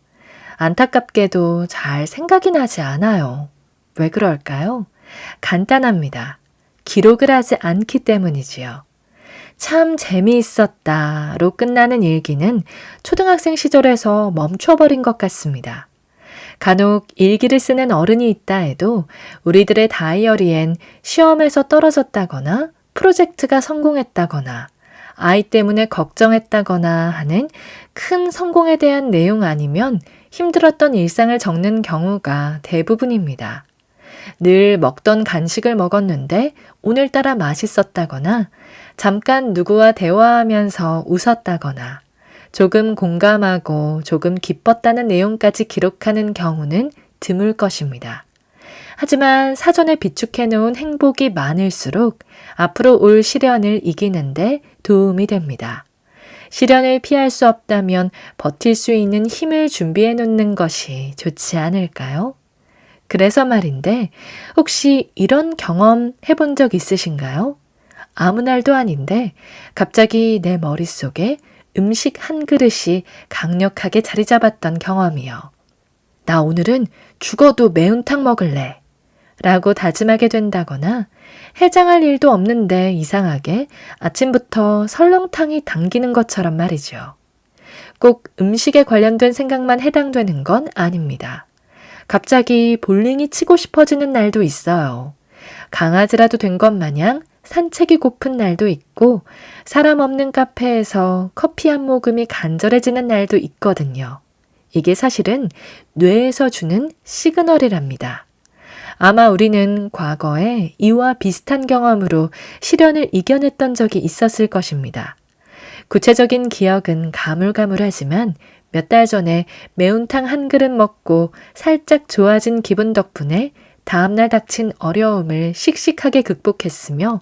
안타깝게도 잘 생각이 나지 않아요. 왜 그럴까요? 간단합니다. 기록을 하지 않기 때문이지요. 참 재미있었다로 끝나는 일기는 초등학생 시절에서 멈춰버린 것 같습니다. 간혹 일기를 쓰는 어른이 있다 해도 우리들의 다이어리엔 시험에서 떨어졌다거나 프로젝트가 성공했다거나 아이 때문에 걱정했다거나 하는 큰 성공에 대한 내용 아니면 힘들었던 일상을 적는 경우가 대부분입니다. 늘 먹던 간식을 먹었는데 오늘따라 맛있었다거나 잠깐 누구와 대화하면서 웃었다거나 조금 공감하고 조금 기뻤다는 내용까지 기록하는 경우는 드물 것입니다. 하지만 사전에 비축해 놓은 행복이 많을수록 앞으로 올 시련을 이기는데 도움이 됩니다. 시련을 피할 수 없다면 버틸 수 있는 힘을 준비해 놓는 것이 좋지 않을까요? 그래서 말인데 혹시 이런 경험 해본 적 있으신가요? 아무 날도 아닌데 갑자기 내 머릿속에 음식 한 그릇이 강력하게 자리 잡았던 경험이요. 나 오늘은 죽어도 매운탕 먹을래 라고 다짐하게 된다거나 해장할 일도 없는데 이상하게 아침부터 설렁탕이 당기는 것처럼 말이죠. 꼭 음식에 관련된 생각만 해당되는 건 아닙니다. 갑자기 볼링이 치고 싶어지는 날도 있어요. 강아지라도 된 것 마냥 산책이 고픈 날도 있고 사람 없는 카페에서 커피 한 모금이 간절해지는 날도 있거든요. 이게 사실은 뇌에서 주는 시그널이랍니다. 아마 우리는 과거에 이와 비슷한 경험으로 시련을 이겨냈던 적이 있었을 것입니다. 구체적인 기억은 가물가물하지만 몇 달 전에 매운탕 한 그릇 먹고 살짝 좋아진 기분 덕분에 다음날 닥친 어려움을 씩씩하게 극복했으며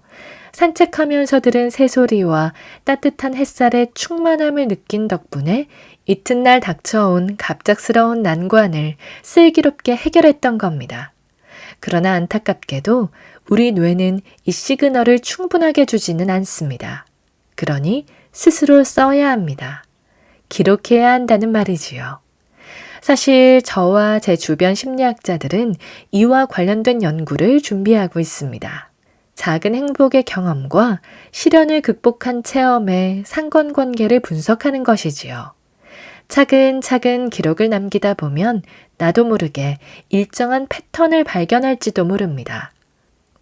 산책하면서 들은 새소리와 따뜻한 햇살의 충만함을 느낀 덕분에 이튿날 닥쳐온 갑작스러운 난관을 슬기롭게 해결했던 겁니다. 그러나 안타깝게도 우리 뇌는 이 시그널을 충분하게 주지는 않습니다. 그러니 스스로 써야 합니다. 기록해야 한다는 말이지요. 사실 저와 제 주변 심리학자들은 이와 관련된 연구를 준비하고 있습니다. 작은 행복의 경험과 시련을 극복한 체험의 상관관계를 분석하는 것이지요. 차근차근 기록을 남기다 보면 나도 모르게 일정한 패턴을 발견할지도 모릅니다.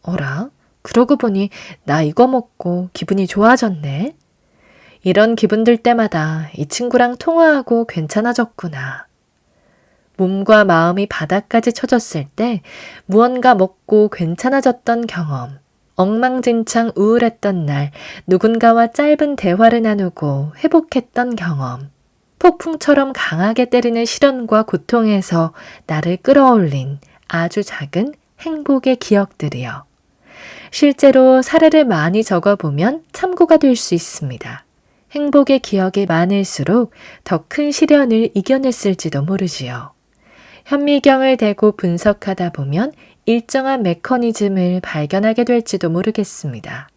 어라? 그러고 보니 나 이거 먹고 기분이 좋아졌네? 이런 기분 들 때마다 이 친구랑 통화하고 괜찮아졌구나. 몸과 마음이 바닥까지 쳐졌을 때 무언가 먹고 괜찮아졌던 경험, 엉망진창 우울했던 날 누군가와 짧은 대화를 나누고 회복했던 경험. 폭풍처럼 강하게 때리는 시련과 고통에서 나를 끌어올린 아주 작은 행복의 기억들이요. 실제로 사례를 많이 적어보면 참고가 될 수 있습니다. 행복의 기억이 많을수록 더 큰 시련을 이겨냈을지도 모르지요. 현미경을 대고 분석하다 보면 일정한 메커니즘을 발견하게 될지도 모르겠습니다.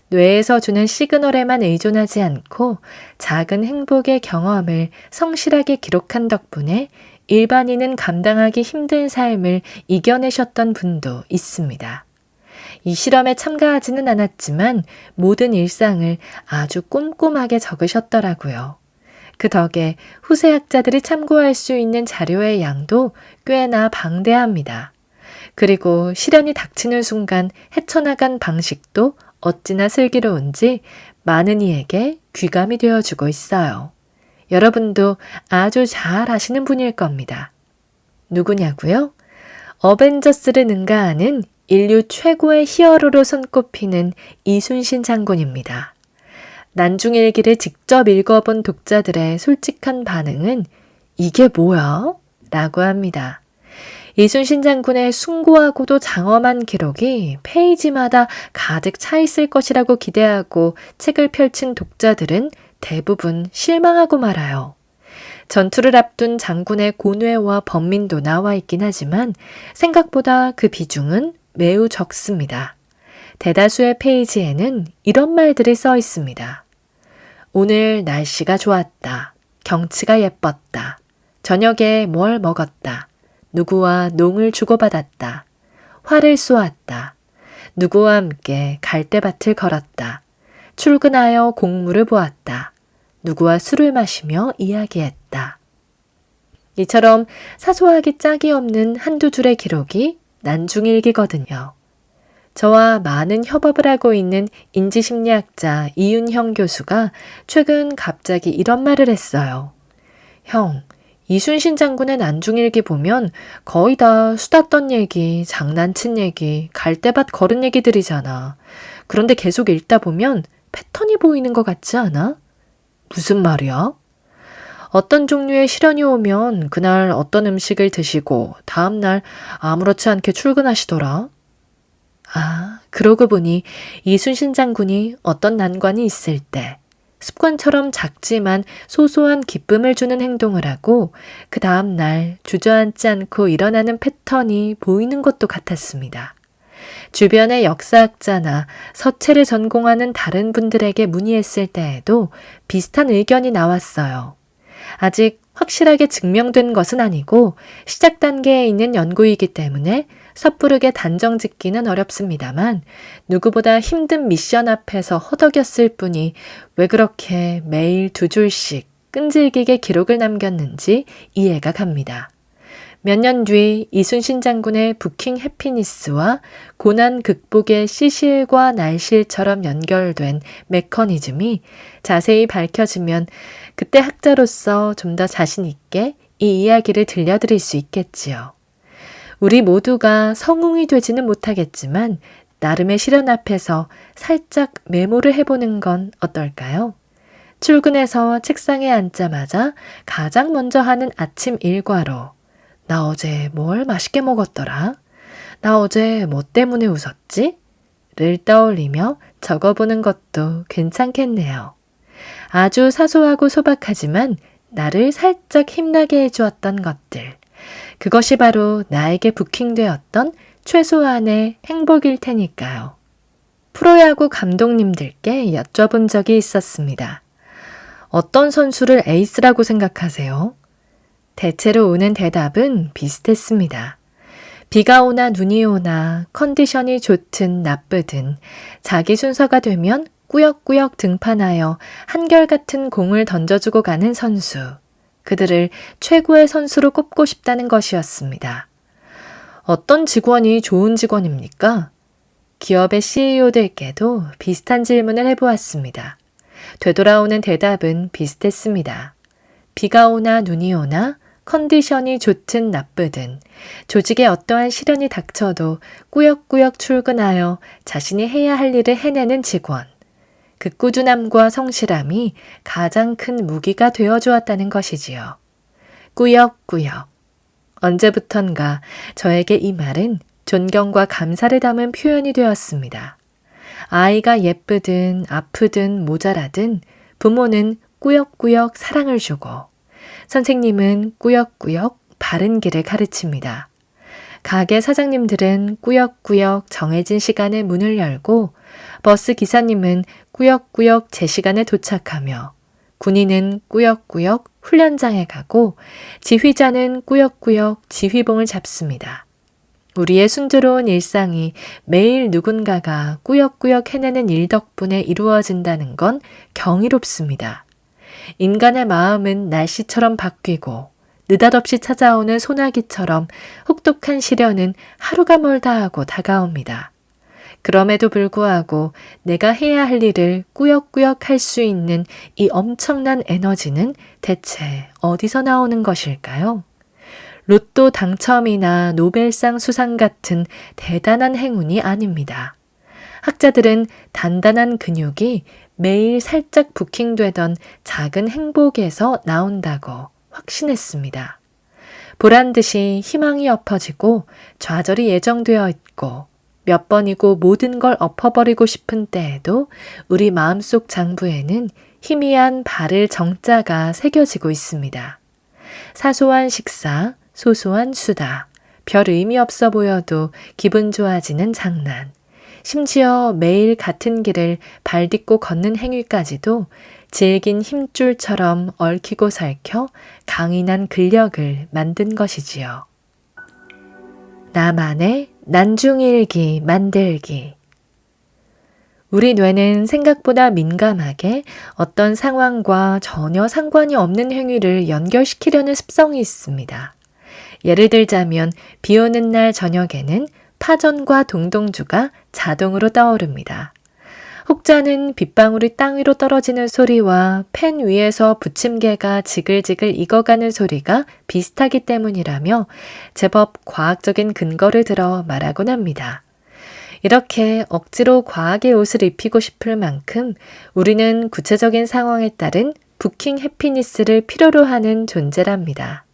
뇌에서 주는 시그널에만 의존하지 않고 작은 행복의 경험을 성실하게 기록한 덕분에 일반인은 감당하기 힘든 삶을 이겨내셨던 분도 있습니다. 이 실험에 참가하지는 않았지만 모든 일상을 아주 꼼꼼하게 적으셨더라고요. 그 덕에 후세 학자들이 참고할 수 있는 자료의 양도 꽤나 방대합니다. 그리고 시련이 닥치는 순간 헤쳐나간 방식도 어찌나 슬기로운지 많은 이에게 귀감이 되어주고 있어요. 여러분도 아주 잘 아시는 분일 겁니다. 누구냐고요? 어벤져스를 능가하는 인류 최고의 히어로로 손꼽히는 이순신 장군입니다. 난중일기를 직접 읽어본 독자들의 솔직한 반응은 이게 뭐야? 라고 합니다. 이순신 장군의 숭고하고도 장엄한 기록이 페이지마다 가득 차 있을 것이라고 기대하고 책을 펼친 독자들은 대부분 실망하고 말아요. 전투를 앞둔 장군의 고뇌와 번민도 나와 있긴 하지만 생각보다 그 비중은 매우 적습니다. 대다수의 페이지에는 이런 말들이 써 있습니다. 오늘 날씨가 좋았다. 경치가 예뻤다. 저녁에 뭘 먹었다. 누구와 농을 주고받았다. 활을 쏘았다. 누구와 함께 갈대밭을 걸었다. 출근하여 공무를 보았다. 누구와 술을 마시며 이야기했다. 이처럼 사소하기 짝이 없는 한두 줄의 기록이 난중일기거든요. 저와 많은 협업을 하고 있는 인지심리학자 이윤형 교수가 최근 갑자기 이런 말을 했어요. 형, 이순신 장군의 난중일기 보면 거의 다 수다 떤 얘기, 장난친 얘기, 갈대밭 걸은 얘기들이잖아. 그런데 계속 읽다 보면 패턴이 보이는 것 같지 않아? 무슨 말이야? 어떤 종류의 시련이 오면 그날 어떤 음식을 드시고 다음날 아무렇지 않게 출근하시더라. 아, 그러고 보니 이순신 장군이 어떤 난관이 있을 때 습관처럼 작지만 소소한 기쁨을 주는 행동을 하고 그 다음날 주저앉지 않고 일어나는 패턴이 보이는 것도 같았습니다. 주변의 역사학자나 서체를 전공하는 다른 분들에게 문의했을 때에도 비슷한 의견이 나왔어요. 아직 확실하게 증명된 것은 아니고 시작 단계에 있는 연구이기 때문에 섣부르게 단정 짓기는 어렵습니다만 누구보다 힘든 미션 앞에서 허덕였을 뿐이 왜 그렇게 매일 2줄씩 끈질기게 기록을 남겼는지 이해가 갑니다. 몇 년 뒤 이순신 장군의 부킹 해피니스와 고난 극복의 시실과 날실처럼 연결된 메커니즘이 자세히 밝혀지면 그때 학자로서 좀 더 자신 있게 이 이야기를 들려드릴 수 있겠지요. 우리 모두가 성웅이 되지는 못하겠지만 나름의 시련 앞에서 살짝 메모를 해보는 건 어떨까요? 출근해서 책상에 앉자마자 가장 먼저 하는 아침 일과로 나 어제 뭘 맛있게 먹었더라? 나 어제 뭐 때문에 웃었지? 를 떠올리며 적어보는 것도 괜찮겠네요. 아주 사소하고 소박하지만 나를 살짝 힘나게 해주었던 것들. 그것이 바로 나에게 부킹되었던 최소한의 행복일 테니까요. 프로야구 감독님들께 여쭤본 적이 있었습니다. 어떤 선수를 에이스라고 생각하세요? 대체로 오는 대답은 비슷했습니다. 비가 오나 눈이 오나 컨디션이 좋든 나쁘든 자기 순서가 되면 꾸역꾸역 등판하여 한결같은 공을 던져주고 가는 선수. 그들을 최고의 선수로 꼽고 싶다는 것이었습니다. 어떤 직원이 좋은 직원입니까? 기업의 CEO들께도 비슷한 질문을 해보았습니다. 되돌아오는 대답은 비슷했습니다. 비가 오나 눈이 오나 컨디션이 좋든 나쁘든 조직에 어떠한 시련이 닥쳐도 꾸역꾸역 출근하여 자신이 해야 할 일을 해내는 직원. 그 꾸준함과 성실함이 가장 큰 무기가 되어 주었다는 것이지요. 꾸역꾸역. 언제부턴가 저에게 이 말은 존경과 감사를 담은 표현이 되었습니다. 아이가 예쁘든 아프든 모자라든 부모는 꾸역꾸역 사랑을 주고 선생님은 꾸역꾸역 바른 길을 가르칩니다. 가게 사장님들은 꾸역꾸역 정해진 시간에 문을 열고 버스 기사님은 꾸역꾸역 제 시간에 도착하며 군인은 꾸역꾸역 훈련장에 가고 지휘자는 꾸역꾸역 지휘봉을 잡습니다. 우리의 순조로운 일상이 매일 누군가가 꾸역꾸역 해내는 일 덕분에 이루어진다는 건 경이롭습니다. 인간의 마음은 날씨처럼 바뀌고 느닷없이 찾아오는 소나기처럼 혹독한 시련은 하루가 멀다 하고 다가옵니다. 그럼에도 불구하고 내가 해야 할 일을 꾸역꾸역 할 수 있는 이 엄청난 에너지는 대체 어디서 나오는 것일까요? 로또 당첨이나 노벨상 수상 같은 대단한 행운이 아닙니다. 학자들은 단단한 근육이 매일 살짝 부킹되던 작은 행복에서 나온다고 확신했습니다. 보란듯이 희망이 엎어지고 좌절이 예정되어 있고 몇 번이고 모든 걸 엎어버리고 싶은 때에도 우리 마음속 장부에는 희미한 바를 정자가 새겨지고 있습니다. 사소한 식사, 소소한 수다, 별 의미 없어 보여도 기분 좋아지는 장난, 심지어 매일 같은 길을 발딛고 걷는 행위까지도 질긴 힘줄처럼 얽히고 설켜 강인한 근력을 만든 것이지요. 나만의 난중일기 만들기. 우리 뇌는 생각보다 민감하게 어떤 상황과 전혀 상관이 없는 행위를 연결시키려는 습성이 있습니다. 예를 들자면 비 오는 날 저녁에는 파전과 동동주가 자동으로 떠오릅니다. 혹자는 빗방울이 땅 위로 떨어지는 소리와 펜 위에서 부침개가 지글지글 익어가는 소리가 비슷하기 때문이라며 제법 과학적인 근거를 들어 말하곤 합니다. 이렇게 억지로 과학의 옷을 입히고 싶을 만큼 우리는 구체적인 상황에 따른 부킹 해피니스를 필요로 하는 존재랍니다.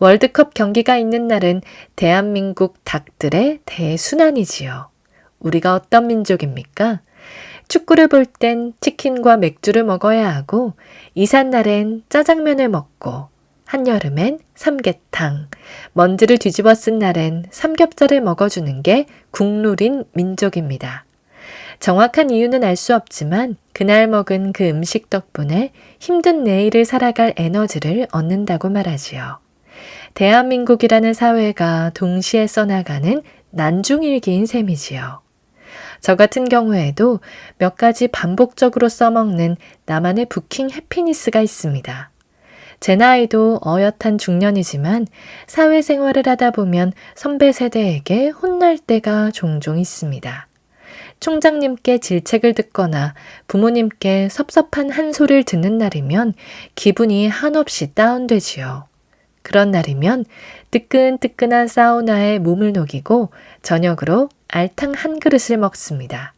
월드컵 경기가 있는 날은 대한민국 닭들의 대순환이지요. 우리가 어떤 민족입니까? 축구를 볼 땐 치킨과 맥주를 먹어야 하고 이삿날엔 짜장면을 먹고 한여름엔 삼계탕, 먼지를 뒤집어 쓴 날엔 삼겹살을 먹어주는 게 국룰인 민족입니다. 정확한 이유는 알 수 없지만 그날 먹은 그 음식 덕분에 힘든 내일을 살아갈 에너지를 얻는다고 말하지요. 대한민국이라는 사회가 동시에 써나가는 난중일기인 셈이지요. 저 같은 경우에도 몇 가지 반복적으로 써먹는 나만의 부킹 해피니스가 있습니다. 제 나이도 어엿한 중년이지만 사회생활을 하다 보면 선배 세대에게 혼날 때가 종종 있습니다. 총장님께 질책을 듣거나 부모님께 섭섭한 한 소리를 듣는 날이면 기분이 한없이 다운되지요. 그런 날이면 뜨끈뜨끈한 사우나에 몸을 녹이고 저녁으로 알탕 한 그릇을 먹습니다.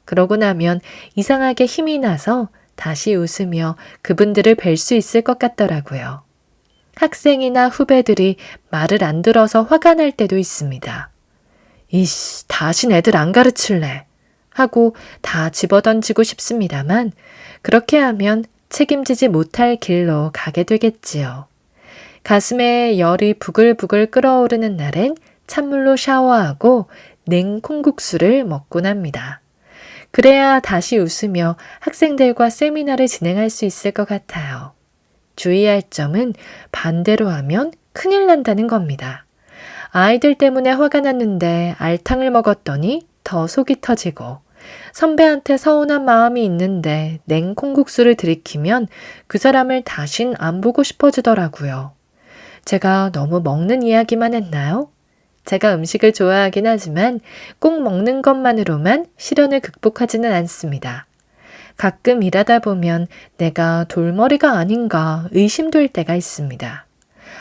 그러고 나면 이상하게 힘이 나서 다시 웃으며 그분들을 뵐 수 있을 것 같더라고요. 학생이나 후배들이 말을 안 들어서 화가 날 때도 있습니다. 이씨, 다신 애들 안 가르칠래 하고 다 집어던지고 싶습니다만 그렇게 하면 책임지지 못할 길로 가게 되겠지요. 가슴에 열이 부글부글 끓어오르는 날엔 찬물로 샤워하고 냉콩국수를 먹곤 합니다. 그래야 다시 웃으며 학생들과 세미나를 진행할 수 있을 것 같아요. 주의할 점은 반대로 하면 큰일 난다는 겁니다. 아이들 때문에 화가 났는데 알탕을 먹었더니 더 속이 터지고 선배한테 서운한 마음이 있는데 냉콩국수를 들이키면 그 사람을 다신 안 보고 싶어지더라고요. 제가 너무 먹는 이야기만 했나요? 제가 음식을 좋아하긴 하지만 꼭 먹는 것만으로만 시련을 극복하지는 않습니다. 가끔 일하다 보면 내가 돌머리가 아닌가 의심될 때가 있습니다.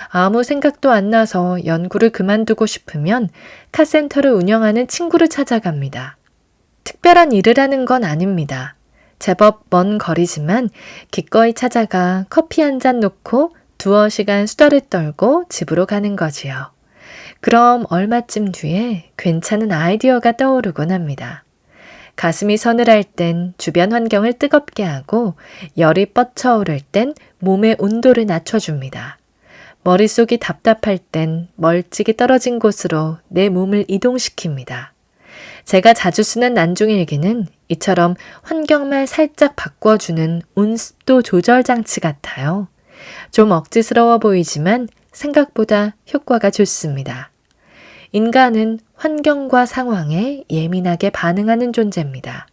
아무 생각도 안 나서 연구를 그만두고 싶으면 카센터를 운영하는 친구를 찾아갑니다. 특별한 일을 하는 건 아닙니다. 제법 먼 거리지만 기꺼이 찾아가 커피 한 잔 놓고 두어 시간 수다를 떨고 집으로 가는 거지요. 그럼 얼마쯤 뒤에 괜찮은 아이디어가 떠오르곤 합니다. 가슴이 서늘할 땐 주변 환경을 뜨겁게 하고 열이 뻗쳐오를 땐 몸의 온도를 낮춰줍니다. 머릿속이 답답할 땐 멀찍이 떨어진 곳으로 내 몸을 이동시킵니다. 제가 자주 쓰는 난중일기는 이처럼 환경만 살짝 바꿔주는 온습도 조절 장치 같아요. 좀 억지스러워 보이지만 생각보다 효과가 좋습니다. 인간은 환경과 상황에 예민하게 반응하는 존재입니다.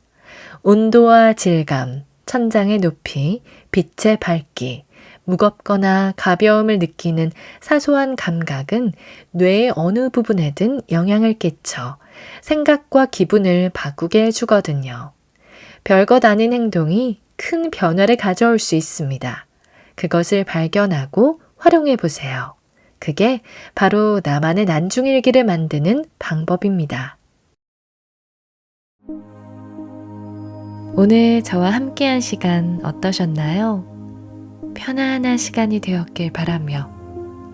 온도와 질감, 천장의 높이, 빛의 밝기, 무겁거나 가벼움을 느끼는 사소한 감각은 뇌의 어느 부분에든 영향을 끼쳐 생각과 기분을 바꾸게 해주거든요. 별것 아닌 행동이 큰 변화를 가져올 수 있습니다. 그것을 발견하고 활용해 보세요. 그게 바로 나만의 난중일기를 만드는 방법입니다. 오늘 저와 함께한 시간 어떠셨나요? 편안한 시간이 되었길 바라며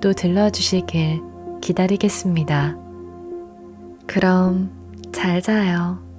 또 들러주시길 기다리겠습니다. 그럼 잘 자요.